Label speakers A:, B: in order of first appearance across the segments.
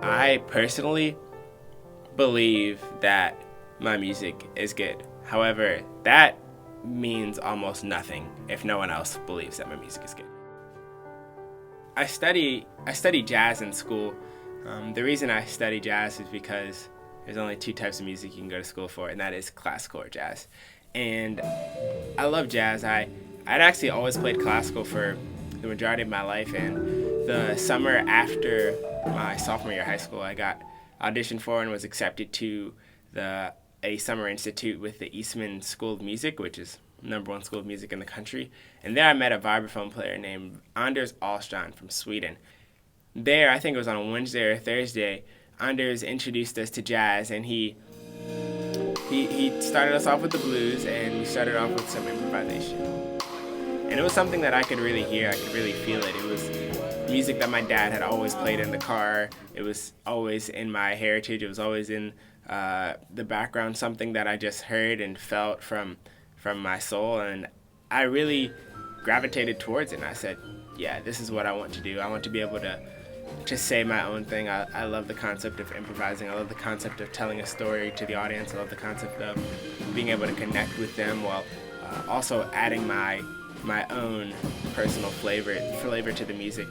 A: I personally believe that my music is good. However, that means almost nothing if no one else believes that my music is good. I study jazz in school. The reason I study jazz is because there's only two types of music you can go to school for, and that is classical or jazz. And I love jazz. I'd actually always played classical for the majority of my life, and the summer after my sophomore year of high school, I got auditioned for and was accepted to a summer institute with the Eastman School of Music, which is #1 school of music in the country. And there I met a vibraphone player named Anders Ahlstrand from Sweden. There, I think it was on a Wednesday or a Thursday, Anders introduced us to jazz, and he started us off with the blues, and we started off with some improvisation. And it was something that I could really hear, I could really feel it. It was music that my dad had always played in the car. It was always in my heritage. It was always in the background, something that I just heard and felt from my soul. And I really gravitated towards it. And I said, yeah, this is what I want to do. I want to be able to say my own thing. I love the concept of improvising. I love the concept of telling a story to the audience. I love the concept of being able to connect with them while also adding my own personal flavor to the music.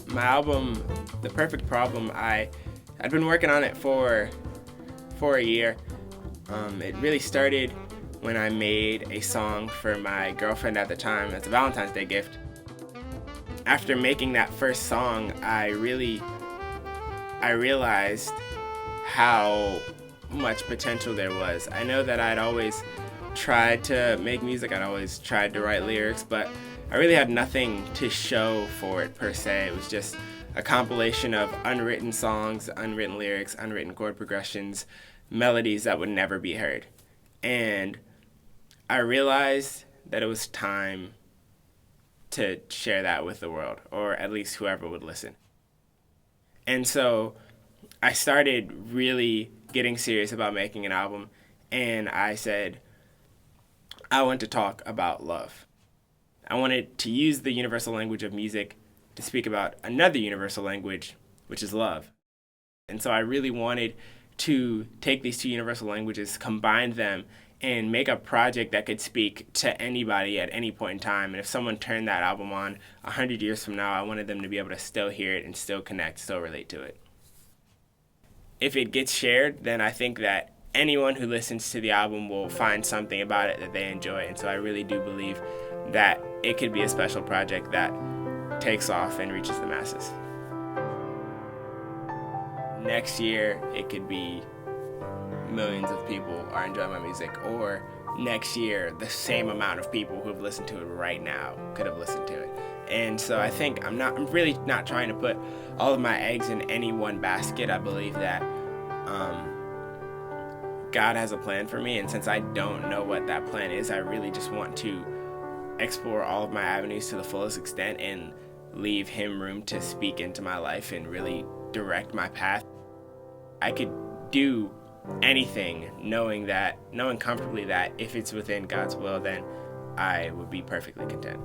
A: My album, The Perfect Problem, I'd been working on it for a year. It really started when I made a song for my girlfriend at the time as a Valentine's Day gift. After making that first song, I realized how much potential there was. I know that I'd always tried to make music, I'd always tried to write lyrics, but I really had nothing to show for it per se. It was just a compilation of unwritten songs, unwritten lyrics, unwritten chord progressions, melodies that would never be heard. And I realized that it was time to share that with the world, or at least whoever would listen. And so I started really getting serious about making an album, and I said, I want to talk about love. I wanted to use the universal language of music to speak about another universal language, which is love. And so I really wanted to take these two universal languages, combine them, and make a project that could speak to anybody at any point in time. And if someone turned that album on 100 years from now, I wanted them to be able to still hear it and still connect, still relate to it. If it gets shared, then I think that anyone who listens to the album will find something about it that they enjoy. And so I really do believe that it could be a special project that takes off and reaches the masses. Next year, it could be millions of people are enjoying my music, or next year, the same amount of people who have listened to it right now could have listened to it. And so I think I'm really not trying to put all of my eggs in any one basket. I believe that God has a plan for me, and since I don't know what that plan is, I really just want to explore all of my avenues to the fullest extent and leave Him room to speak into my life and really direct my path. I could do anything knowing comfortably that if it's within God's will, then I would be perfectly content.